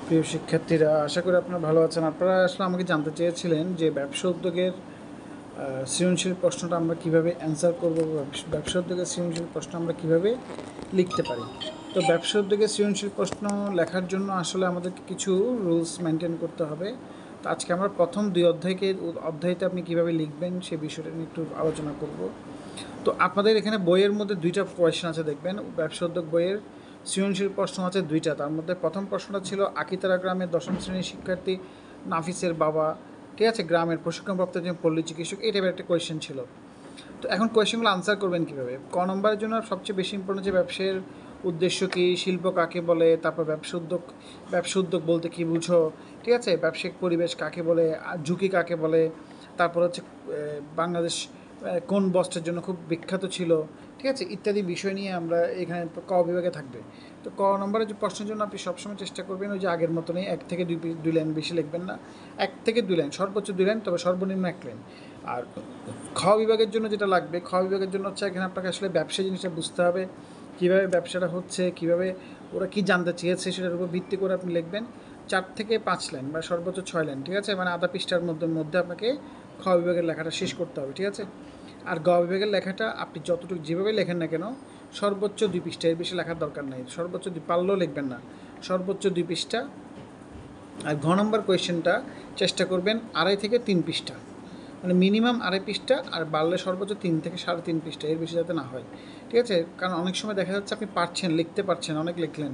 প্রিয় শিক্ষার্থীরা, আশা করি আপনারা ভালো আছেন। আপনারা আসলে আমাকে জানতে চেয়েছিলেন যে ব্যবসা উদ্যোগের সৃজনশীল প্রশ্নটা আমরা কীভাবে অ্যান্সার করবো, ব্যবসা উদ্যোগের সৃজনশীল প্রশ্ন আমরা কীভাবে লিখতে পারি। তো ব্যবসা উদ্যোগের সৃজনশীল প্রশ্ন লেখার জন্য আসলে আমাদেরকে কিছু রুলস মেনটেন করতে হবে। তো আজকে আমরা প্রথম 2 অধ্যায়তে আপনি কীভাবে লিখবেন সে বিষয়টা নিয়ে একটু আলোচনা করব। তো আপনাদের এখানে বইয়ের মধ্যে 2টা কোয়েশ্চেন আছে, দেখবেন ব্যবসা উদ্যোগ বইয়ের সৃজনশীল প্রশ্ন আছে 2টা। তার মধ্যে প্রথম প্রশ্নটা ছিল আকিতারা গ্রামের 10ম শ্রেণীর শিক্ষার্থী নাফিসের বাবা, ঠিক আছে, গ্রামের প্রশিক্ষণপ্রাপ্ত একজন পল্লী চিকিৎসক, এই টাইপের একটা কোয়েশ্চেন ছিল। তো এখন কোয়েশ্চেনগুলো আনসার করবেন কীভাবে? ক নম্বরের জন্য সবচেয়ে বেশি ইম্পর্টেন্ট যে ব্যবসার উদ্দেশ্য কী, শিল্প কাকে বলে, তারপর ব্যবসা উদ্যোগ বলতে কী বুঝো, ঠিক আছে, ব্যবসায়িক পরিবেশ কাকে বলে, ঝুঁকি কাকে বলে, তারপর হচ্ছে বাংলাদেশ কোন বস্ত্রের জন্য খুব বিখ্যাত ছিল, ঠিক আছে, ইত্যাদি বিষয় নিয়ে আমরা এখানে ক বিভাগে থাকবে। তো ক নম্বরের যে প্রশ্নের জন্য আপনি সবসময় চেষ্টা করবেন ওই যে আগের মতনই 1 থেকে 2 লাইন, বেশি লিখবেন না, 1 থেকে 2 লাইন, সর্বোচ্চ 2 লাইন, তবে সর্বনিম্ন 1 লাইন। আর খ বিভাগের জন্য যেটা লাগবে, খ বিভাগের জন্য হচ্ছে এখানে আপনাকে আসলে ব্যবসা জিনিসটা বুঝতে হবে, কীভাবে ব্যবসাটা হচ্ছে, কীভাবে ওরা কী জানতে চেয়েছে সেটার উপর ভিত্তি করে আপনি লিখবেন 4 থেকে 5 লাইন বা সর্বোচ্চ 6 লাইন, ঠিক আছে, মানে আধা পৃষ্ঠার মধ্যে আপনাকে খ বিভাগের লেখাটা শেষ করতে হবে, ঠিক আছে। আর গ বিভাগের লেখাটা আপনি যতটুকু যেভাবে লেখেন না কেন সর্বোচ্চ 2 পৃষ্ঠা, এর বেশি লেখার দরকার নাই, সর্বোচ্চ পারলেও লিখবেন না, সর্বোচ্চ 2 পৃষ্ঠা। আর ঘ নম্বর কোয়েশ্চেনটা চেষ্টা করবেন 2.5 থেকে 3 পৃষ্ঠা, মানে মিনিমাম 2.5 পৃষ্ঠা, আর বাড়লে সর্বোচ্চ 3 থেকে 3.5 পৃষ্ঠা, এর বেশি যাতে না হয়, ঠিক আছে। কারণ অনেক সময় দেখা যাচ্ছে আপনি পারছেন, লিখতে পারছেন, অনেক লিখলেন,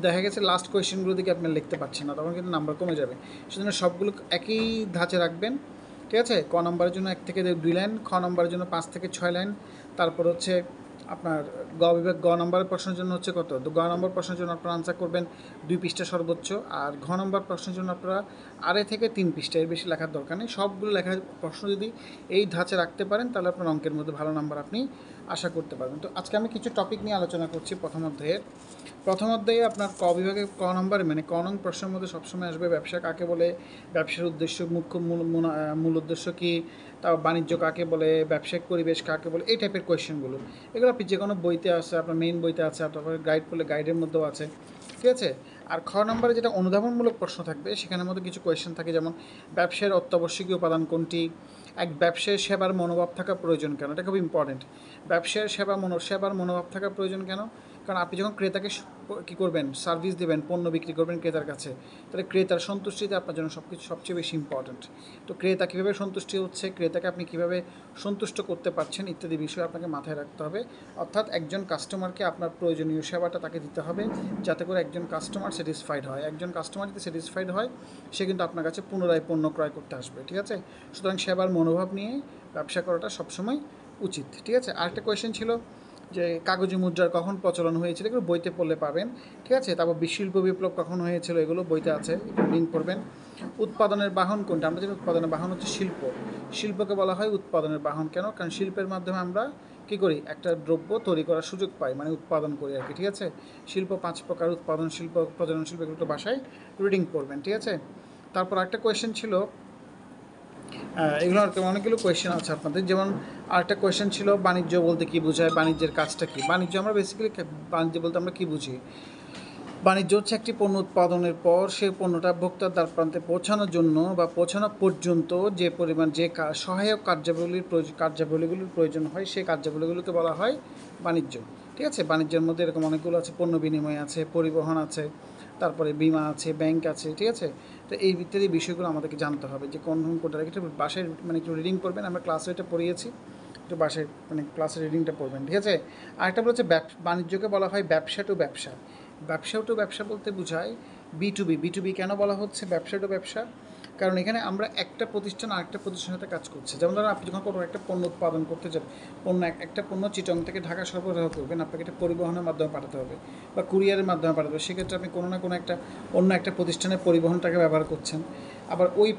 দেখা গেছে লাস্ট কোয়েশ্চেনগুলো দিকে আপনি লিখতে পারছেন না, তখন কিন্তু নাম্বার কমে যাবে। সেজন্য সবগুলো একই ধাঁচে রাখবেন, ঠিক আছে। ক নম্বরের জন্য 1 থেকে 2 লাইন, খ নম্বরের জন্য 5 থেকে 6 লাইন, তারপর হচ্ছে আপনার গ নম্বরের প্রশ্নের জন্য হচ্ছে কত, তো গ নম্বর প্রশ্নের জন্য আপনারা আনসার করবেন 2 পৃষ্ঠা সর্বোচ্চ, আর ঘ নম্বর প্রশ্নের জন্য আপনারা 2.5 থেকে 3 পৃষ্ঠা, এর বেশি লেখার দরকার নেই। সবগুলো লেখার প্রশ্ন যদি এই ধাঁচে রাখতে পারেন তাহলে আপনার অঙ্কের মধ্যে ভালো নাম্বার আপনি আশা করতে পারবেন। তো আজকে আমি কিছু টপিক নিয়ে আলোচনা করছি। প্রথম অধ্যায়ে আপনার ক বিভাগে ক নম্বরে, মানে ক নং প্রশ্নের মধ্যে সবসময় আসবে ব্যবসা কাকে বলে, ব্যবসার উদ্দেশ্য, মুখ্য মূল উদ্দেশ্য কী, তারপর বাণিজ্য কাকে বলে, ব্যবসায়িক পরিবেশ কাকে বলে, এই টাইপের কোয়েশ্চেনগুলো। এগুলো আপনি যে কোনো বইতে আছে, আপনার মেইন বইতে আছে, তারপরে গাইড পড়লে গাইডের মধ্যেও আছে, ঠিক আছে। আর খ নম্বরে যেটা অনুধাবনমূলক প্রশ্ন থাকবে সেখানের মধ্যে কিছু কোয়েশ্চেন থাকে, যেমন ব্যবসায়ের অত্যাবশ্যকীয় উপাদান কোনটি, এক ব্যবসায়ের সেবার মনোভাব থাকা প্রয়োজন কেন, এটা খুব ইম্পর্টেন্ট। ব্যবসায়ের সেবার মনোভাব থাকা প্রয়োজন কেন? কারণ আপনি যখন ক্রেতাকে কী করবেন, সার্ভিস দেবেন, পণ্য বিক্রি করবেন ক্রেতার কাছে, তাহলে ক্রেতার সন্তুষ্টিতে আপনার জন্য সবচেয়ে বেশি ইম্পর্টেন্ট। তো ক্রেতা কীভাবে সন্তুষ্টি হচ্ছে, ক্রেতাকে আপনি কীভাবে সন্তুষ্ট করতে পারছেন, ইত্যাদি বিষয় আপনাকে মাথায় রাখতে হবে। অর্থাৎ একজন কাস্টমারকে আপনার প্রয়োজনীয় সেবাটা তাকে দিতে হবে, যাতে করে একজন কাস্টমার স্যাটিসফাইড হয়। একজন কাস্টমার যদি স্যাটিসফাইড হয় সে কিন্তু আপনার কাছে পুনরায় পণ্য ক্রয় করতে আসবে, ঠিক আছে। সুতরাং সেবার মনোভাব নিয়ে ব্যবসা করাটা সবসময় উচিত, ঠিক আছে। আরেকটা কোয়েশ্চেন ছিল যে কাগজি মুদ্রার কখন প্রচলন হয়েছিল, এগুলো বইতে পড়লে পাবেন, ঠিক আছে। তারপর শিল্প বিপ্লব কখন হয়েছিল, এগুলো বইতে আছে, লিঙ্ক করবেন। উৎপাদনের বাহন কোনটা, আমরা জানি উৎপাদনের বাহন হচ্ছে শিল্পকে বলা হয় উৎপাদনের বাহন কেন, কারণ শিল্পের মাধ্যমে আমরা কী করি, একটা দ্রব্য তৈরি করার সুযোগ পাই, মানে উৎপাদন করি আর কি, ঠিক আছে। শিল্প 5 প্রকার, উৎপাদন শিল্প, প্রজনন শিল্প, এগুলো বাসায় রিডিং করবেন, ঠিক আছে। তারপর একটা কোয়েশ্চেন ছিল, এগুলো অনেকগুলো কোয়েশ্চেন আছে আপনাদের, যেমন আরেকটা কোয়েশ্চেন ছিল বাণিজ্য বলতে কী বোঝায়, বাণিজ্যের কাজটা কী। বাণিজ্য আমরা বেসিক্যালি বাণিজ্য বলতে আমরা কী বুঝি, বাণিজ্য হচ্ছে একটি পণ্য উৎপাদনের পর সেই পণ্যটা ভোক্তার দ্বার প্রান্তে পৌঁছানোর জন্য বা পৌঁছানো পর্যন্ত যে পরিমাণ যে সহায়ক কার্যাবলীগুলির প্রয়োজন হয়, সেই কার্যাবলীগুলোকে বলা হয় বাণিজ্য, ঠিক আছে। বাণিজ্যের মধ্যে এরকম অনেকগুলো আছে, পণ্য বিনিময় আছে, পরিবহন আছে, তারপরে বিমা আছে, ব্যাংক আছে, ঠিক আছে। তো এই ইত্যাদি বিষয়গুলো আমাদেরকে জানতে হবে যে কোনটা একটু বাসায় মানে একটু রিডিং করবেন, আমরা ক্লাসে এটা পড়িয়েছি, একটু বাসায় মানে ক্লাসের রিডিংটা পড়বেন, ঠিক আছে। আরেকটা হচ্ছে বাণিজ্যকে বলা হয় ব্যবসা টু ব্যবসা বলতে বোঝায় বি টু বি কেন বলা হচ্ছে ব্যবসা টু ব্যবসা, কারণ এখানে আমরা একটা প্রতিষ্ঠান আরেকটা প্রতিষ্ঠানের সাথে কাজ করছি। যেমন ধরুন আপনি যখন কোনো একটা পণ্য উৎপাদন করতে যাবেন, একটা পণ্য চিটং থেকে ঢাকা সরবরাহ করবেন, আপনাকে একটা পরিবহনের মাধ্যমে পাঠাতে হবে বা কুরিয়ারের মাধ্যমে পাঠাতে হবে, সেক্ষেত্রে আপনি কোনো না কোনো অন্য একটা প্রতিষ্ঠানের পরিবহনটাকে ব্যবহার করছেন। আবার ওই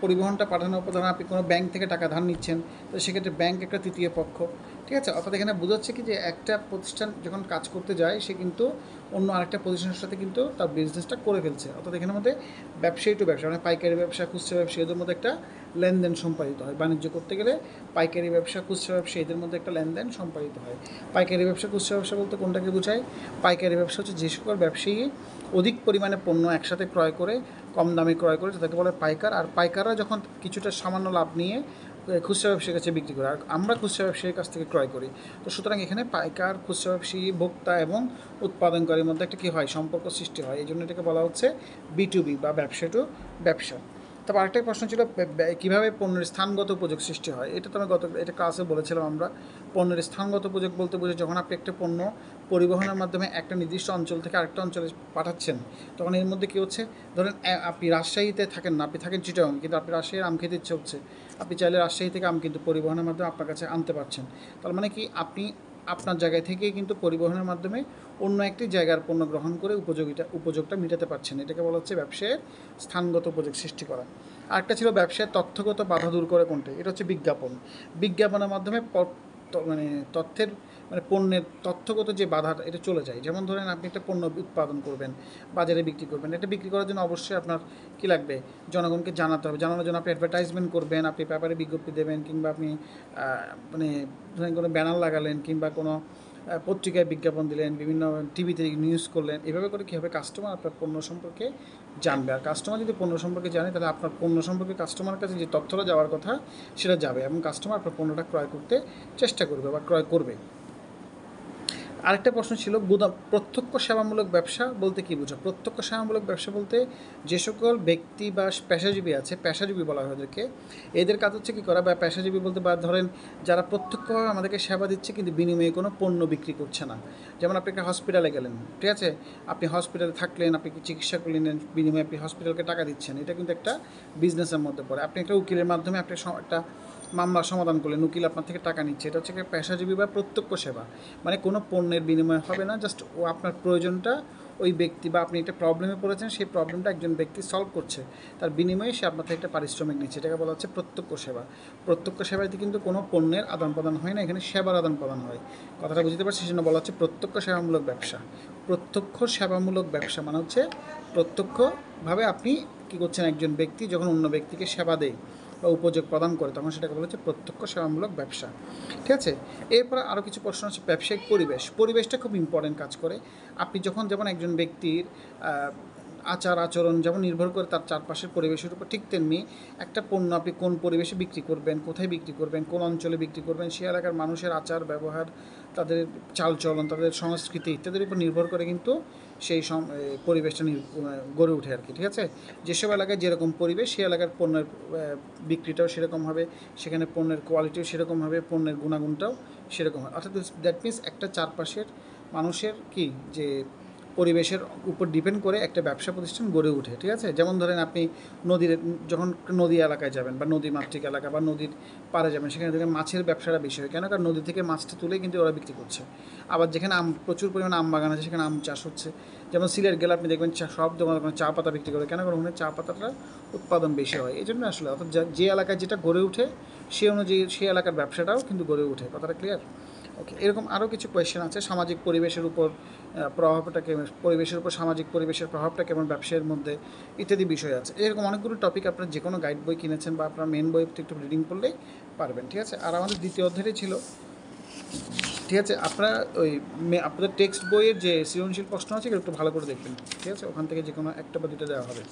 পরিবহনটা পাঠানোর পর ধরুন আপনি কোনো ব্যাংক থেকে টাকা ধার নিচ্ছেন, তো সেক্ষেত্রে ব্যাংক একটা তৃতীয় পক্ষ, ঠিক আছে। অর্থাৎ এখানে বোঝাচ্ছে কি যে একটা প্রতিষ্ঠান যখন কাজ করতে যায় সে কিন্তু অন্য আরেকটা প্রতিষ্ঠানের সাথে কিন্তু তার বিজনেসটা করে ফেলছে। অর্থাৎ এখানের মধ্যে ব্যবসায়ী টু ব্যবসা, মানে পাইকারি ব্যবসা, খুচরা ব্যবসা, এদের মধ্যে একটা লেনদেন সম্পাদিত হয়। বাণিজ্য করতে গেলে পাইকারি ব্যবসা, খুচরা ব্যবসা, এদের মধ্যে একটা লেনদেন সম্পাদিত হয়। পাইকারি ব্যবসা, খুচরা ব্যবসা বলতে কোনটাকে বোঝায়? পাইকারি ব্যবসা হচ্ছে যে সকল ব্যবসায়ী অধিক পরিমাণে পণ্য একসাথে ক্রয় করে কম দামে ক্রয় করে তাকে বলে পাইকার। আর পাইকাররা যখন কিছুটা সামান্য লাভ নিয়ে খুচরা ব্যবসায়ীর কাছে বিক্রি করে, আর আমরা খুচরা ব্যবসায়ীর কাছ থেকে ক্রয় করি। তো সুতরাং এখানে পাইকার, খুচরা ব্যবসায়ী, ভোক্তা এবং উৎপাদনকারীর মধ্যে একটা কী হয়, সম্পর্ক সৃষ্টি হয়। এই জন্য এটাকে বলা হচ্ছে B2B বা ব্যবসা টু ব্যবসা। তারপর আরেকটা প্রশ্ন ছিল কীভাবে পণ্যের স্থানগত উপযোগ সৃষ্টি হয়। এটা তো আমি এটা ক্লাসে বলেছিলাম আমরা। পণ্যের স্থানগত উপযোগ বলতে বুঝে যখন আপনি একটা পণ্য পরিবহনের মাধ্যমে একটা নির্দিষ্ট অঞ্চল থেকে আরেকটা অঞ্চলে পাঠাচ্ছেন, তখন এর মধ্যে কী হচ্ছে, ধরেন আপনি রাজশাহীতে থাকেন না, আপনি থাকেন চিটাগাং, কিন্তু আপনি রাজশাহীর আম খেতে ইচ্ছে হচ্ছে, আপনি চাইলে রাজশাহী থেকে আম কিন্তু পরিবহনের মাধ্যমে আপনার কাছে আনতে পারছেন। তার মানে কি, আপনি আপনার জায়গায় থেকেই কিন্তু পরিবহনের মাধ্যমে অন্য একটি জায়গার পণ্য গ্রহণ করে উপযোগটা মেটাতে পারছেন। এটাকে বলা হচ্ছে ব্যবসায়ের স্থানগত উপযোগ সৃষ্টি করা। আরেকটা ছিল ব্যবসায়ের তথ্যগত বাধা দূর করে কোনটা, এটা হচ্ছে বিজ্ঞাপন। বিজ্ঞাপনের মাধ্যমে তথ্যের পণ্যের তথ্যগত যে বাধাটা এটা চলে যায়। যেমন ধরেন আপনি একটা পণ্য উৎপাদন করবেন, বাজারে বিক্রি করবেন, এটা বিক্রি করার জন্য অবশ্যই আপনার কী লাগবে, জনগণকে জানাতে হবে। জানানোর জন্য আপনি অ্যাডভার্টাইজমেন্ট করবেন, আপনি পেপারে বিজ্ঞপ্তি দেবেন, কিংবা আপনি ধরেন কোনো ব্যানার লাগালেন, কিংবা কোনো পত্রিকায় বিজ্ঞাপন দিলেন, বিভিন্ন টিভিতে নিউজ করলেন। এভাবে করে কী হবে, কাস্টমার আপনার পণ্য সম্পর্কে জানবে। আর কাস্টমার যদি পণ্য সম্পর্কে জানে, তাহলে আপনার পণ্য সম্পর্কে কাস্টমারের কাছে যে তথ্যটা যাওয়ার কথা সেটা যাবে, এবং কাস্টমার আপনার পণ্যটা ক্রয় করতে চেষ্টা করবে বা ক্রয় করবে। আরেকটা প্রশ্ন ছিল প্রত্যক্ষ সেবামূলক ব্যবসা বলতে কী বোঝা। প্রত্যক্ষ সেবামূলক ব্যবসা বলতে যে সকল ব্যক্তি বা পেশাজীবী আছে, পেশাজীবী বলা হয় ওদেরকে, এদের কাজ হচ্ছে কী করা, বা পেশাজীবী বলতে বা ধরেন যারা প্রত্যক্ষভাবে আমাদেরকে সেবা দিচ্ছে কিন্তু বিনিময়ে কোনো পণ্য বিক্রি করছে না। যেমন আপনি একটা হসপিটালে গেলেন, ঠিক আছে, আপনি হসপিটালে থাকলেন, আপনি চিকিৎসা করলেন, বিনিময়ে আপনি হসপিটালকে টাকা দিচ্ছেন, এটা কিন্তু একটা বিজনেসের মধ্যে পড়ে। আপনি একটা উকিলের মাধ্যমে আপনি একটা মামলা সমাধান করলেন, উকিল আপনার থেকে টাকা নিচ্ছে, এটা হচ্ছে পেশাজীবী বা প্রত্যক্ষ সেবা। মানে কোনো পণ্যের বিনিময় হবে না, জাস্ট ও আপনার প্রয়োজনটা ওই ব্যক্তি, বা আপনি একটা প্রবলেমে পড়েছেন, সেই প্রবলেমটা একজন ব্যক্তি সলভ করছে, তার বিনিময়ে সে আপনার থেকে একটা পারিশ্রমিক নিচ্ছে। এটাকে বলা হচ্ছে প্রত্যক্ষ সেবা। প্রত্যক্ষ সেবাতে কিন্তু কোনো পণ্যের আদান প্রদান হয় না, এখানে সেবার আদান প্রদান হয়। কথাটা বুঝতে পারছি, সেজন্য বলা হচ্ছে প্রত্যক্ষ সেবামূলক ব্যবসা। প্রত্যক্ষ সেবামূলক ব্যবসা মানে হচ্ছে প্রত্যক্ষভাবে আপনি কী করছেন, একজন ব্যক্তি যখন অন্য ব্যক্তিকে সেবা দেয় বা উপযোগ প্রদান করে, তখন সেটাকে বলা হচ্ছে প্রত্যক্ষ সেবামূলক ব্যবসা। ঠিক আছে, এরপরে আরও কিছু প্রশ্ন আছে। ব্যবসায়িক পরিবেশটা খুব ইম্পর্টেন্ট কাজ করে। আপনি যখন যেমন একজন ব্যক্তির আচার আচরণ যেমন নির্ভর করে তার চারপাশের পরিবেশের উপর, ঠিক তেমনি একটা পণ্য আপনি কোন পরিবেশে বিক্রি করবেন, কোথায় বিক্রি করবেন, কোন অঞ্চলে বিক্রি করবেন, সে এলাকার মানুষের আচার ব্যবহার, তাদের চালচলন, তাদের সংস্কৃতি ইত্যাদির উপর নির্ভর করে কিন্তু সেই পরিবেশটা গড়ে ওঠে আর কি। ঠিক আছে, যেসব এলাকায় যেরকম পরিবেশ, সেই এলাকার পণ্যের বিক্রিটাও সেরকম হবে, সেখানে পণ্যের কোয়ালিটিও সেরকম হবে, পণ্যের গুণাগুণটাও সেরকম হয়। অর্থাৎ দ্যাট মিনস একটা চারপাশের মানুষের কি যে পরিবেশের উপর ডিপেন্ড করে একটা ব্যবসা প্রতিষ্ঠান গড়ে ওঠে। ঠিক আছে, যেমন ধরেন আপনি যখন নদী এলাকায় যাবেন বা নদীমাতৃক এলাকা বা নদীর পাড়ে যাবেন, সেখানে দেখবেন মাছের ব্যবসাটা বেশি হয়। কেন? কারণ নদী থেকে মাছটা তুলে কিন্তু ওরা বিক্রি করছে। আবার যেখানে প্রচুর পরিমাণে আম বাগান আছে, সেখানে আম চাষ হচ্ছে। যেমন সিলেট গেলে আপনি দেখবেন সব দোকানে চা পাতা বিক্রি করে। কেন? কারণ ওখানে চা পাতাটা উৎপাদন বেশি হয়। এই জন্য আসলে অর্থাৎ যে এলাকায় যেটা গড়ে ওঠে সে অনুযায়ী সেই এলাকার ব্যবসাটাও কিন্তু গড়ে ওঠে। কথাটা ক্লিয়ার? ওকে, এরকম আরও কিছু কোয়েশ্চেন আছে। সামাজিক পরিবেশের উপর প্রভাবটা কেমন, পরিবেশের উপর সামাজিক পরিবেশের প্রভাবটা কেমন ব্যবসায়ের মধ্যে, ইত্যাদি বিষয় আছে। এরকম অনেকগুলো টপিক আপনার যে কোনো গাইড বই কিনেছেন বা আপনার মেন বই একটু রিডিং করলেই পারবেন। ঠিক আছে, আর আমাদের দ্বিতীয় অধ্যায়টি ছিল, ঠিক আছে, আপনারা আপনাদের টেক্সট বইয়ের যে সৃজনশীল প্রশ্ন আছে এগুলো একটু ভালো করে দেখবেন। ঠিক আছে, ওখান থেকে যে কোনো একটা বা দুটো দেওয়া হবে,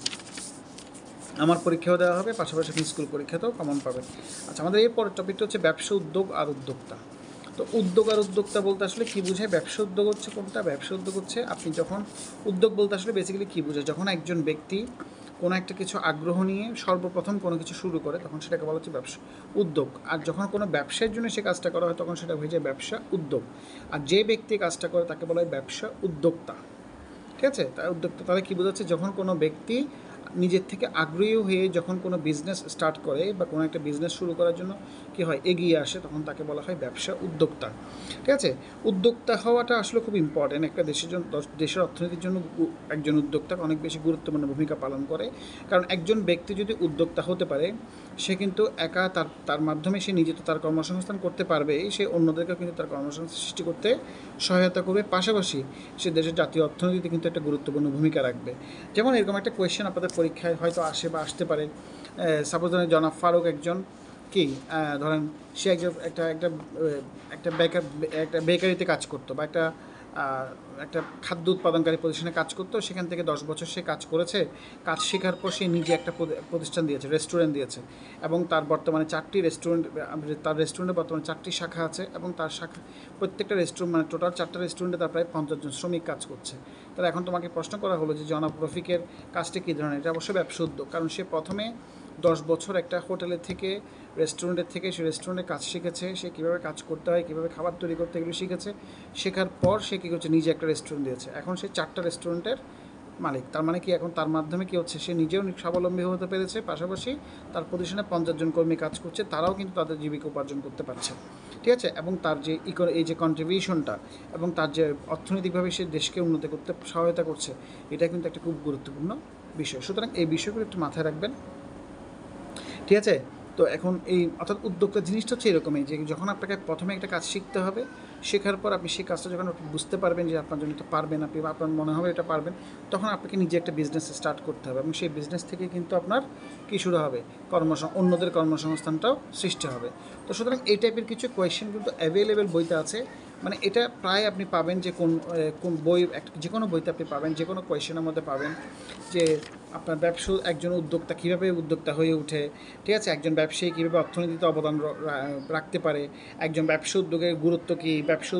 আমার পরীক্ষাও দেওয়া হবে, পাশাপাশি আপনি স্কুল পরীক্ষাতেও কমন পাবেন। আচ্ছা, আমাদের এরপরের টপিকটা হচ্ছে ব্যবসা, উদ্যোগ আর উদ্যোক্তা। তো উদ্যোগ আর উদ্যোক্তা বলতে আসলে কী বোঝায়? ব্যবসা উদ্যোগ হচ্ছে কোনটা? ব্যবসা উদ্যোগ হচ্ছে আপনি যখন, উদ্যোগ বলতে আসলে বেসিক্যালি কী বোঝায়, যখন একজন ব্যক্তি কোনো একটা কিছু আগ্রহ নিয়ে সর্বপ্রথম কোনো কিছু শুরু করে, তখন সেটাকে বলা হচ্ছে ব্যবসা উদ্যোগ। আর যখন কোনো ব্যবসার জন্য সে কাজটা করা হয়, তখন সেটা হয়ে যায় ব্যবসা উদ্যোগ। আর যে ব্যক্তি কাজটা করে তাকে বলা হয় ব্যবসা উদ্যোক্তা। ঠিক আছে, তাই উদ্যোক্তা তাহলে কী বোঝাচ্ছে, যখন কোনো ব্যক্তি নিজের থেকে আগ্রহী হয়ে যখন কোনো বিজনেস স্টার্ট করে বা কোনো একটা বিজনেস শুরু করার জন্য কী হয়, এগিয়ে আসে, তখন তাকে বলা হয় ব্যবসা উদ্যোক্তা। ঠিক আছে, উদ্যোক্তা হওয়াটা আসলে খুব ইম্পর্টেন্ট। একটা দেশের অর্থনীতির জন্য একজন উদ্যোক্তা অনেক বেশি গুরুত্বপূর্ণ ভূমিকা পালন করে। কারণ একজন ব্যক্তি যদি উদ্যোক্তা হতে পারে, সে কিন্তু একা তার মাধ্যমে সে নিজে তো তার কর্মসংস্থান করতে পারবে, সে অন্যদেরকেও কিন্তু তার কর্মসংস্থান সৃষ্টি করতে সহায়তা করবে, পাশাপাশি সে দেশের জাতীয় অর্থনীতিতে কিন্তু একটা গুরুত্বপূর্ণ ভূমিকা রাখবে। যেমন এরকম একটা কোয়েশ্চেন আপনাদের পরীক্ষায় হয়তো আসে বা আসতে পারে। সাপোজ ধরেন জনাব ফারুক একজন কি, ধরেন সে একজন একটা বেকারিতে কাজ করতো, বা একটা একটা খাদ্য উৎপাদনকারী প্রতিষ্ঠানে কাজ করতো, সেখান থেকে 10 বছর সে কাজ করেছে। কাজ শেখার পর সে নিজে একটা প্রতিষ্ঠান দিয়েছে, রেস্টুরেন্ট দিয়েছে, এবং তার বর্তমানে 4টি রেস্টুরেন্ট, তার রেস্টুরেন্টে বর্তমানে 4টি শাখা আছে, এবং তার শাখা প্রত্যেকটা রেস্টুরেন্ট মানে টোটাল 4টা রেস্টুরেন্টে তার প্রায় 50 জন শ্রমিক কাজ করছে। তাহলে এখন তোমাকে প্রশ্ন করা হলো যে জনাব রফিকের কাজটি কী ধরনের? এটা অবশ্যই ব্যবসা উদ্যোগ, কারণ সে প্রথমে 10 বছর একটা হোটেলের থেকে, রেস্টুরেন্টের থেকে সে রেস্টুরেন্টে কাজ শিখেছে, সে কীভাবে কাজ করতে হয়, কীভাবে খাবার তৈরি করতে, এগুলো শিখেছে। শেখার পর সে কী করছে, নিজে একটা রেস্টুরেন্ট দিয়েছে, এখন সে 4টা রেস্টুরেন্টের মালিক। তার মানে কি, এখন তার মাধ্যমে কী হচ্ছে, সে নিজেও স্বাবলম্বী হতে পেরেছে, পাশাপাশি তার প্রতিষ্ঠানে 50 জন কর্মী কাজ করছে, তারাও কিন্তু তাদের জীবিকা উপার্জন করতে পারছে, ঠিক আছে। এবং তার যে এই যে কন্ট্রিবিউশনটা, এবং তার যে অর্থনৈতিকভাবে সে দেশকে উন্নতি করতে সহায়তা করছে, এটা কিন্তু একটা খুব গুরুত্বপূর্ণ বিষয়। সুতরাং এই বিষয়গুলো একটু মাথায় রাখবেন, ঠিক আছে। তো এখন এই অর্থাৎ উদ্যোক্তা জিনিসটা হচ্ছে এরকমই, যে যখন আপনাকে প্রথমে একটা কাজ শিখতে হবে, শেখার পর আপনি সেই কাজটা যখন আপনি বুঝতে পারবেন যে আপনার জন্য এটা পারবেন, আপনি আপনার মনে হবে এটা পারবেন, তখন আপনাকে নিজে একটা বিজনেস স্টার্ট করতে হবে, এবং সেই বিজনেস থেকে কিন্তু আপনার কী শুরু হবে, অন্যদের কর্মসংস্থানটাও সৃষ্টি হবে। তো সুতরাং এই টাইপের কিছু কোয়েশ্চেন কিন্তু অ্যাভেলেবেল বইতে আছে, মানে এটা প্রায় আপনি পাবেন যে কোন বই, যে কোনো বইতে আপনি পাবেন, যে কোনো কোয়েশ্চেনের মধ্যে পাবেন যে আপনার একজন উদ্যোক্তা কীভাবে উদ্যোক্তা হয়ে ওঠে, ঠিক আছে, একজন ব্যবসায়ী কীভাবে অর্থনীতিতে অবদান রাখতে পারে, একজন ব্যবসা উদ্যোগের গুরুত্ব কী, ব্যবসা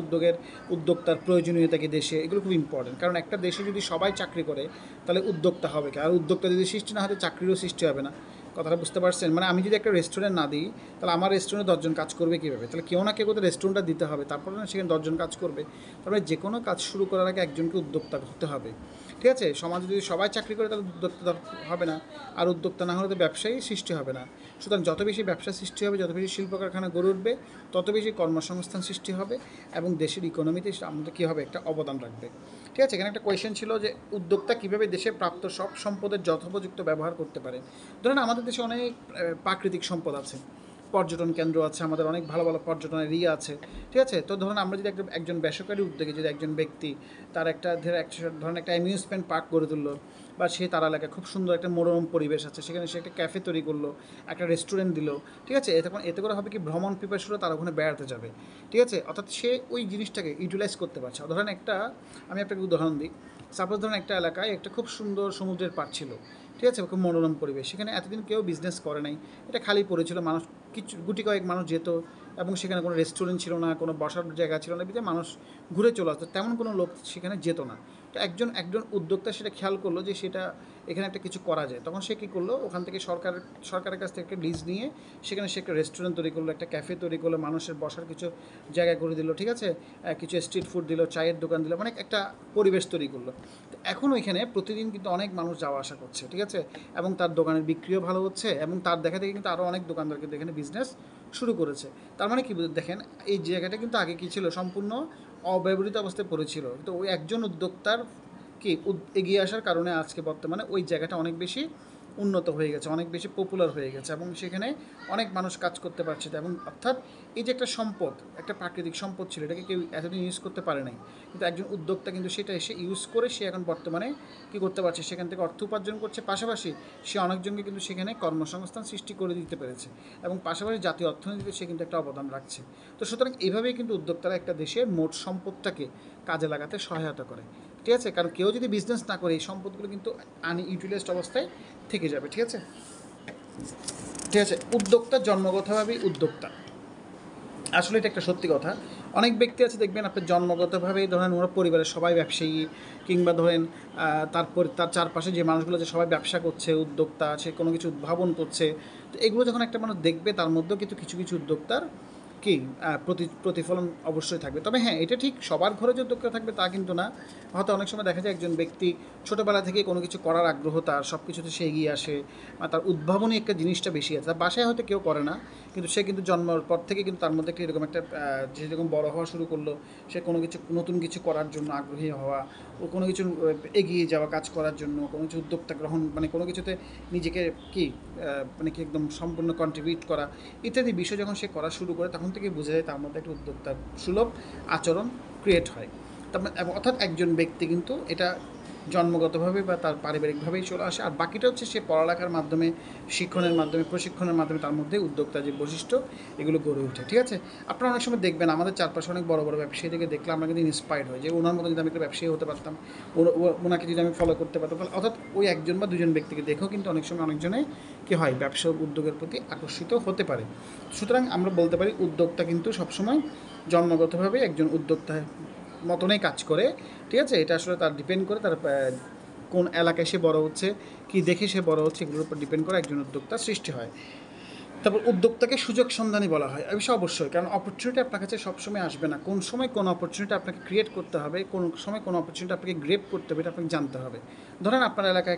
উদ্যোক্তার প্রয়োজনীয়তা কী দেশে, এগুলো খুব ইম্পর্টেন্ট। কারণ একটা দেশে যদি সবাই চাকরি করে, তাহলে উদ্যোক্তা হবে কি, আর উদ্যোক্তা যদি সৃষ্টি না হয়, চাকরিরও সৃষ্টি হবে না। কথাটা বুঝতে পারছেন? মানে আমি যদি একটা রেস্টুরেন্ট না দিই, তাহলে আমার রেস্টুরেন্টে 10 জন কাজ করবে কীভাবে? তাহলে কেউ না কেউ তো রেস্টুরেন্টটা দিতে হবে, তারপরে না সেখানে 10 জন কাজ করবে। তারপরে যে কোনো কাজ শুরু করার আগে একজনকে উদ্যোক্তা হতে হবে, ঠিক আছে। সমাজে যদি সবাই চাকরি করে, তাহলে উদ্যোক্তা হবে না, আর উদ্যোক্তা না হলে তো ব্যবসায়ী সৃষ্টি হবে না। সুতরাং যত বেশি ব্যবসা সৃষ্টি হবে, যত বেশি শিল্প কারখানা গড়ে উঠবে, তত বেশি কর্মসংস্থান সৃষ্টি হবে, এবং দেশের ইকোনমিতে আমাদের কী হবে, একটা অবদান রাখবে, ঠিক আছে। এখানে একটা কোয়েশ্চেন ছিল যে উদ্যোক্তা কীভাবে দেশে প্রাপ্ত সব সম্পদের যথোপযুক্ত ব্যবহার করতে পারে। ধরেন আমাদের দেশে অনেক প্রাকৃতিক সম্পদ আছে, পর্যটন কেন্দ্র আছে, আমাদের অনেক ভালো ভালো পর্যটনের আছে, ঠিক আছে। তো ধরুন আমরা যদি একজন বেসরকারি উদ্যোগে যদি একজন ব্যক্তি তার ধরেন একটা অ্যামিউজমেন্ট পার্ক গড়ে তুললো, বা সে তার এলাকায় খুব সুন্দর একটা মনোরম পরিবেশ আছে, সেখানে সে একটা ক্যাফে তৈরি করলো, একটা রেস্টুরেন্ট দিল, ঠিক আছে। এতে করে হবে কি, ভ্রমণ পিপাসুরা তারা ওখানে বেড়াতে যাবে, ঠিক আছে। অর্থাৎ সে ওই জিনিসটাকে ইউটিলাইজ করতে পারছে। ধরেন আমি আপনাকে উদাহরণ দিই। সাপোজ ধরেন একটা এলাকায় একটা খুব সুন্দর সমুদ্রের পাড় ছিল, ঠিক আছে, খুব মনোরম পরিবেশ, সেখানে এতদিন কেউ বিজনেস করে নাই, এটা খালি পড়েছিল, মানুষ গুটি কয়েক মানুষ যেত, এবং সেখানে কোনো রেস্টুরেন্ট ছিল না, কোনো বসার জায়গা ছিল না, বিধে মানুষ ঘুরে চলে আসতো, তেমন কোনো লোক সেখানে যেত না। তো একজন উদ্যোক্তা সেটা খেয়াল করলো যে এখানে একটা কিছু করা যায়, তখন সে কী করলো, ওখান থেকে সরকারের কাছ থেকে একটা লিজ নিয়ে সেখানে সে একটা রেস্টুরেন্ট তৈরি করলো, একটা ক্যাফে তৈরি করলো, মানুষের বসার কিছু জায়গা করে দিল, ঠিক আছে, কিছু স্ট্রিট ফুড দিল, চায়ের দোকান দিল, মানে একটা পরিবেশ তৈরি করলো। এখন ওইখানে প্রতিদিন কিন্তু অনেক মানুষ যাওয়া আসা করছে, ঠিক আছে, এবং তার দোকানের বিক্রিও ভালো হচ্ছে, এবং তার দেখা দেখে কিন্তু আরও অনেক দোকানদার কিন্তু এখানে বিজনেস শুরু করেছে। তার মানে কি, দেখেন এই জায়গাটা কিন্তু আগে কী ছিল, সম্পূর্ণ অব্যবহৃত অবস্থায় পড়েছিল, তো ওই একজন উদ্যোক্তার এগিয়ে আসার কারণে আজকে বর্তমানে ওই জায়গাটা অনেক বেশি উন্নত হয়ে গেছে, অনেক বেশি পপুলার হয়ে গেছে, এবং সেখানে অনেক মানুষ কাজ করতে পারছে। এবং অর্থাৎ এই যে একটা সম্পদ, একটা প্রাকৃতিক সম্পদ ছিল, এটাকে কেউ এতদিন ইউজ করতে পারে নাই, কিন্তু একজন উদ্যোক্তা কিন্তু সেটা এসে ইউজ করে সে এখন বর্তমানে কী করতে পারছে, সেখান থেকে অর্থ উপার্জন করছে, পাশাপাশি সে অনেকজনকে কিন্তু সেখানে কর্মসংস্থান সৃষ্টি করে দিতে পেরেছে, এবং পাশাপাশি জাতীয় অর্থনীতিতে সে কিন্তু একটা অবদান রাখছে। তো সুতরাং এইভাবেই কিন্তু উদ্যোক্তারা একটা দেশের মোট সম্পদটাকে কাজে লাগাতে সহায়তা করে, ঠিক আছে। কারণ কেউ যদি বিজনেস না করে, এই সম্পদগুলো কিন্তু আনইউটিলাইজড অবস্থায় থেকে যাবে, ঠিক আছে, ঠিক আছে। উদ্যোক্তা জন্মগতভাবেই উদ্যোক্তা, আসলে এটা একটা সত্যি কথা। অনেক ব্যক্তি আছে দেখবেন আপনি জন্মগতভাবেই, ধরেন ওরা পরিবারের সবাই ব্যবসায়ী, কিংবা ধরেন তার চারপাশে যে মানুষগুলো যে সবাই ব্যবসা করছে, উদ্যোক্তা আছে, কোনো কিছু উদ্ভাবন করছে, তো এগুলো যখন একটা মানুষ দেখবে, তার মধ্যেও কিন্তু কিছু কিছু উদ্যোক্তার কি প্রতিফলন অবশ্যই থাকবে। তবে হ্যাঁ, এটা ঠিক সবার ঘরে যে উদ্যোক্তা থাকবে তা কিন্তু না। হয়তো অনেক সময় দেখা যায় একজন ব্যক্তি ছোটোবেলা থেকে কোনো কিছু করার আগ্রহ, তার সব কিছুতে সে এগিয়ে আসে, তার উদ্ভাবনী একটা জিনিসটা বেশি আছে, তার বাসায় হয়তো কেউ করে না, কিন্তু সে কিন্তু জন্মের পর থেকে কিন্তু তার মধ্যে এরকম একটা যেরকম বড় হওয়া শুরু করলো, সে কোনো কিছু নতুন কিছু করার জন্য আগ্রহী হওয়া, ও কোনো কিছু এগিয়ে যাওয়া, কাজ করার জন্য কোনো কিছু উদ্যোক্তা গ্রহণ, মানে কোনো কিছুতে নিজেকে মানে কি একদম সম্পূর্ণ কন্ট্রিবিউট করা ইত্যাদি বিষয় যখন সে করা শুরু করে, তখন থেকে বোঝা যায় তার মধ্যে একটা উদ্যোক্তার সুলভ আচরণ ক্রিয়েট হয়। তার অর্থাৎ একজন ব্যক্তি কিন্তু এটা জন্মগতভাবে বা তার পারিবারিকভাবেই চলে আসে, আর বাকিটা হচ্ছে সে পড়ালেখার মাধ্যমে, শিক্ষণের মাধ্যমে, প্রশিক্ষণের মাধ্যমে তার মধ্যে উদ্যোক্তা যে বৈশিষ্ট্য এগুলো গড়ে ওঠে। ঠিক আছে, আপনারা অনেক সময় দেখবেন আমাদের চারপাশে অনেক বড় বড় ব্যবসায়ীদেরকে দেখলে আমরা কিন্তু ইন্সপায়ার্ড হই যে ওনার মতো যদি আমি একটা ব্যবসায়ী হতে পারতাম, ওনাকে যদি আমি ফলো করতে পারতাম, তাহলে অর্থাৎ ওই একজন বা দুজন ব্যক্তিকে দেখেও কিন্তু অনেক সময় অনেকজনে কী হয়, ব্যবসা উদ্যোগের প্রতি আকর্ষিত হতে পারে। সুতরাং আমরা বলতে পারি উদ্যোক্তা কিন্তু সবসময় জন্মগতভাবে একজন উদ্যোক্তা মতনই কাজ করে। ঠিক আছে, এটা আসলে তার ডিপেন্ড করে তার কোন এলাকায় সে বড় হচ্ছে, কী দেখে সে বড় হচ্ছে, এগুলোর উপর ডিপেন্ড করে একজন উদ্যোক্তা সৃষ্টি হয়। তারপর উদ্যোক্তাকে সুযোগ সন্ধানী বলা হয়, অবশ্যই, কারণ অপরচুনিটি আপনার কাছে সবসময় আসবে না। কোন সময় কোন অপরচুনিটি আপনাকে ক্রিয়েট করতে হবে, কোন সময় কোন অপরচুনিটি আপনাকে গ্রেপ করতে হবে, এটা আপনাকে জানতে হবে। ধরেন আপনার এলাকায়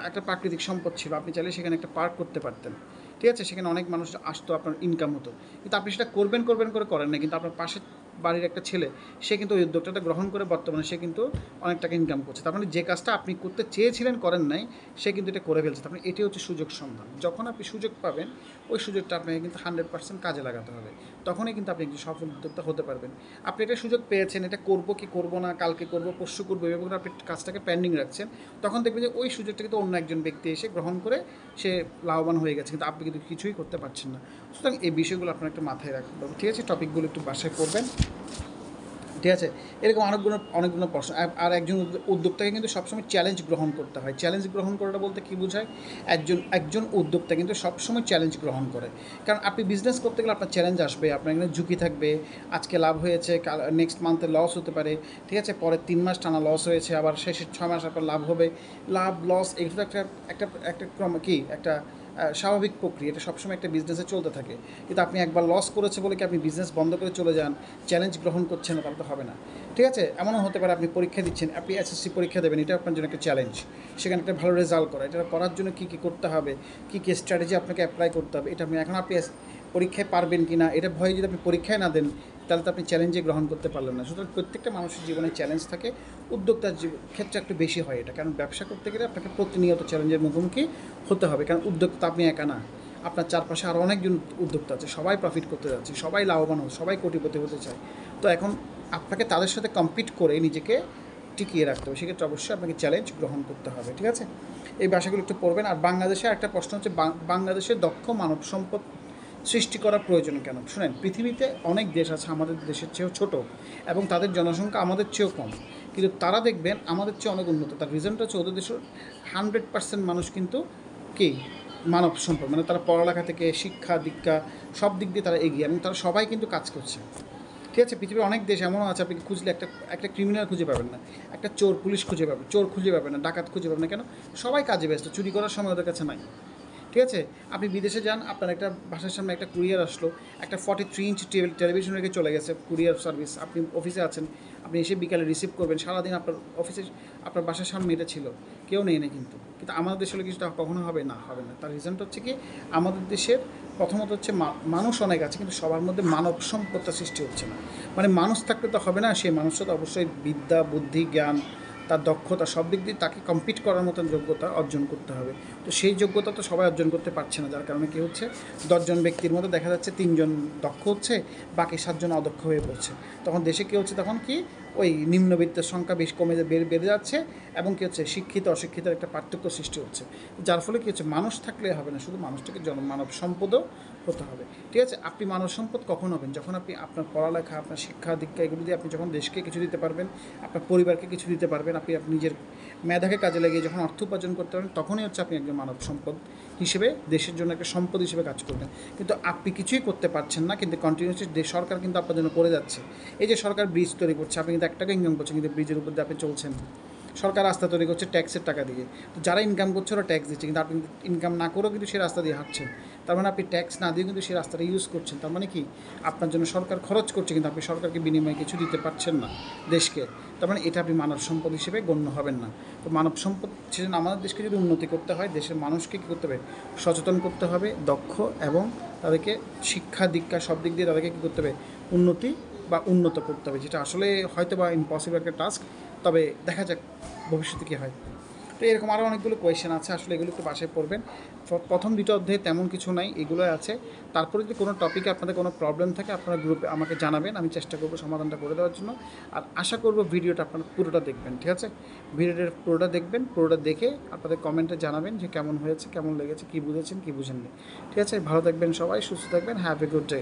একটা প্রাকৃতিক সম্পদ ছিল, আপনি চাইলে সেখানে একটা পার্ক করতে পারতেন। ঠিক আছে, সেখানে অনেক মানুষ আসতো, আপনার ইনকাম হতো, কিন্তু আপনি সেটা করবেন করে করেন না। কিন্তু আপনার পাশে বাড়ির একটা ছেলে, সে কিন্তু ওই উদ্যোগটা গ্রহণ করে বর্তমানে সে কিন্তু অনেক টাকা ইনকাম করছে। তার মানে যে কাজটা আপনি করতে চেয়েছিলেন করেন নাই, সে কিন্তু এটা করে ফেলছে। তার মানে এটি হচ্ছে সুযোগ সন্ধান। যখন আপনি সুযোগ পাবেন, ওই সুযোগটা আপনাকে কিন্তু 100% কাজে লাগাতে হবে, তখনই কিন্তু আপনি একটি সফল উদ্যোক্তা হতে পারবেন। আপনি এটা সুযোগ পেয়েছেন, এটা করবো কি করবো না, কালকে করবো, পরশু করবো, এভাবে করে আপনি কাজটাকে পেন্ডিং রাখছেন, তখন দেখবেন যে ওই সুযোগটা কিন্তু অন্য একজন ব্যক্তি এসে গ্রহণ করে সে লাভবান হয়ে গেছে, কিন্তু আপনি কিন্তু কিছুই করতে পারছেন না। সুতরাং এই বিষয়গুলো আপনার একটু মাথায় রাখতে হবে। ঠিক আছে, টপিকগুলো একটু বাসায় করবেন। ঠিক আছে, এরকম অনেকগুলো প্রশ্ন। আর একজন উদ্যোক্তাকে কিন্তু সবসময় চ্যালেঞ্জ গ্রহণ করতে হয়। চ্যালেঞ্জ গ্রহণ করাটা বলতে কী বোঝায়, একজন উদ্যোক্তা কিন্তু সবসময় চ্যালেঞ্জ গ্রহণ করে। কারণ আপনি বিজনেস করতে গেলে আপনার চ্যালেঞ্জ আসবে, আপনার এখানে ঝুঁকি থাকবে। আজকে লাভ হয়েছে, নেক্সট মান্থে লস হতে পারে। ঠিক আছে, পরে 3 মাস টানা লস হয়েছে, আবার শেষের 6 মাস আপনার লাভ হবে। লাভ লস এগুলো একটা একটা একটা ক্রম কি একটা স্বাভাবিক প্রক্রিয়া, এটা সবসময় একটা বিজনেসে চলতে থাকে। কিন্তু আপনি একবার লস করেছে বলে কি আপনি বিজনেস বন্ধ করে চলে যান, চ্যালেঞ্জ গ্রহণ করছেন না, তাহলে তো হবে না। ঠিক আছে, এমনও হতে পারে আপনি পরীক্ষা দিচ্ছেন, আপনি এসএসসি পরীক্ষা দেবেন, এটা আপনার জন্য একটা চ্যালেঞ্জ। সেখানে একটা ভালো রেজাল্ট করা, এটা করার জন্য কী কী করতে হবে, কী কী স্ট্র্যাটেজি আপনাকে অ্যাপ্লাই করতে হবে, এটা আপনি পরীক্ষায় পারবেন কি না, এটা ভয়ে যদি আপনি পরীক্ষায় না দেন, তাহলে তো আপনি চ্যালেঞ্জে গ্রহণ করতে পারলেন না। সুতরাং প্রত্যেকটা মানুষের জীবনে চ্যালেঞ্জ থাকে, উদ্যোক্তার ক্ষেত্রে একটু বেশি হয় এটা, কারণ ব্যবসা করতে গেলে আপনাকে প্রতিনিয়ত চ্যালেঞ্জের মুখোমুখি হতে হবে। কারণ উদ্যোক্তা আপনি একা না, আপনার চারপাশে আরও অনেকজন উদ্যোক্তা আছে, সবাই প্রফিট করতে যাচ্ছে, সবাই লাভবান হচ্ছে, সবাই কোটিপতি হতে চায়। তো এখন আপনাকে তাদের সাথে কম্পিট করে নিজেকে টিকিয়ে রাখতে হবে, সেক্ষেত্রে অবশ্যই আপনাকে চ্যালেঞ্জ গ্রহণ করতে হবে। ঠিক আছে, এই ভাষাগুলো একটু পড়বেন। আর বাংলাদেশে একটা প্রশ্ন হচ্ছে, বাংলাদেশের দক্ষ মানব সম্পদ সৃষ্টি করা প্রয়োজন কেন? শুনেন, পৃথিবীতে অনেক দেশ আছে আমাদের দেশের চেয়েও ছোট, এবং তাদের জনসংখ্যা আমাদের চেয়েও কম, কিন্তু তারা দেখবেন আমাদের চেয়ে অনেক উন্নত। তার রিজনটা হচ্ছে ওদের দেশের 100% মানুষ কিন্তু কি মানব সম্পদ, মানে তারা পড়ালেখা থেকে শিক্ষা দীক্ষা সব দিক দিয়ে তারা এগিয়ে, এবং তারা সবাই কিন্তু কাজ করছে। ঠিক আছে, পৃথিবীর অনেক দেশ এমনও আছে আপনি খুঁজলে একটা ক্রিমিনাল খুঁজে পাবেন না, একটা পুলিশ খুঁজে পাবেন না, ডাকাত খুঁজে পাবেন না। কেন? সবাই কাজে ব্যস্ত, চুরি করার সময় ওদের কাছে নাই। ঠিক আছে, আপনি বিদেশে যান, আপনার একটা বাসার সামনে একটা কুরিয়ার আসলো, একটা 43 ইঞ্চি টেলিভিশন রেখে চলে গেছে কুরিয়ার সার্ভিস, আপনি অফিসে আছেন, আপনি এসে বিকালে রিসিভ করবেন, সারাদিন আপনার অফিসে আপনার বাসার সামনে এটা ছিল, কেউ নেই না। কিন্তু আমাদের দেশে হলে কিছুটা কখনো হবে না। তার রিজনটা হচ্ছে কি, আমাদের দেশের প্রথমত হচ্ছে মানুষ অনেক আছে, কিন্তু সবার মধ্যে মানব সম্পদটা সৃষ্টি হচ্ছে না। মানে মানুষ থাকলে তো হবে না, সেই মানুষটা তো অবশ্যই বিদ্যা বুদ্ধি জ্ঞান তার দক্ষতা সব দিক দিয়ে তাকে কম্পিট করার মতন যোগ্যতা অর্জন করতে হবে। তো সেই যোগ্যতা তো সবাই অর্জন করতে পারছে না, যার কারণে কী হচ্ছে, 10 জন ব্যক্তির মধ্যে দেখা যাচ্ছে 3 জন দক্ষ হচ্ছে, বাকি 7 জন অদক্ষ হয়ে পড়ছে। তখন দেশে কী হচ্ছে, তখন কি ওই নিম্নবিত্তের সংখ্যা বেশ বেড়ে যাচ্ছে, এবং কী হচ্ছে, শিক্ষিত অশিক্ষিতের একটা পার্থক্য সৃষ্টি হচ্ছে। যার ফলে কী হচ্ছে, মানুষ থাকলে হবে না, শুধু মানুষটাকে মানব সম্পদও হতে হবে। ঠিক আছে, আপনি মানব সম্পদ কখন হবেন, যখন আপনি আপনার পড়ালেখা, আপনার শিক্ষা দীক্ষা এগুলো দিয়ে আপনি যখন দেশকে কিছু দিতে পারবেন, আপনার পরিবারকে কিছু দিতে পারবেন, আপনি নিজের মেধাকে কাজে লাগিয়ে যখন অর্থ উপার্জন করতে পারবেন, তখনই হচ্ছে আপনি একজন মানব সম্পদ হিসেবে দেশের জন্য একটা সম্পদ হিসেবে কাজ করবেন। কিন্তু আপনি কিছুই করতে পারছেন না, কিন্তু কন্টিনিউসলি সরকার কিন্তু আপনার জন্য করে যাচ্ছে। এই যে সরকার ব্রিজ তৈরি করছে, আপনি কিন্তু 1 টাকা ইনকাম করছেন, কিন্তু ব্রিজের উপর দিয়ে আপনি চলছেন। সরকার রাস্তা তৈরি করছে ট্যাক্সের টাকা দিয়ে, তো যারা ইনকাম করছে ওরা ট্যাক্স দিচ্ছে, কিন্তু আপনি ইনকাম না করেও কিন্তু সেই রাস্তা দিয়ে হাঁটছেন। তার মানে আপনি ট্যাক্স না দিয়ে কিন্তু সেই রাস্তাটা ইউজ করছেন। তার মানে কি, আপনার জন্য সরকার খরচ করছে, কিন্তু আপনি সরকারকে বিনিময়ে কিছু দিতে পারছেন না দেশকে। তার মানে এটা আপনি মানব সম্পদ হিসেবে গণ্য হবেন না। তো মানব সম্পদ সেজন্য আমাদের দেশকে যদি উন্নতি করতে হয়, দেশের মানুষকে কী করতে হবে, সচেতন করতে হবে, দক্ষ, এবং তাদেরকে শিক্ষা দীক্ষা সব দিক দিয়ে তাদেরকে কী করতে হবে, উন্নতি বা উন্নত করতে হবে, যেটা আসলে হয়তো বা ইম্পসিবল একটা টাস্ক। তবে দেখা যাক ভবিষ্যতে কী হয়। তো এরকম আরও অনেকগুলো কোয়েশ্চেন আছে, আসলে এগুলো একটু বাসায় পড়বেন। প্রথম দুটো অধ্যায়ে তেমন কিছু নাই, এগুলোই আছে। তারপরে যদি কোনো টপিকে আপনাদের কোনো প্রবলেম থাকে আপনারা গ্রুপে আমাকে জানাবেন, আমি চেষ্টা করবো সমাধানটা করে দেওয়ার জন্য। আর আশা করবো ভিডিওটা আপনারা পুরোটা দেখবেন, ঠিক আছে? ভিডিওটা পুরোটা দেখবেন, পুরোটা দেখে আপনাদের কমেন্টে জানাবেন যে কেমন হয়েছে, কেমন লেগেছে, কী বুঝেছেন, কী বুঝেননি। ঠিক আছে? ভালো থাকবেন সবাই, সুস্থ থাকবেন, হ্যাভ এ গুড ডে।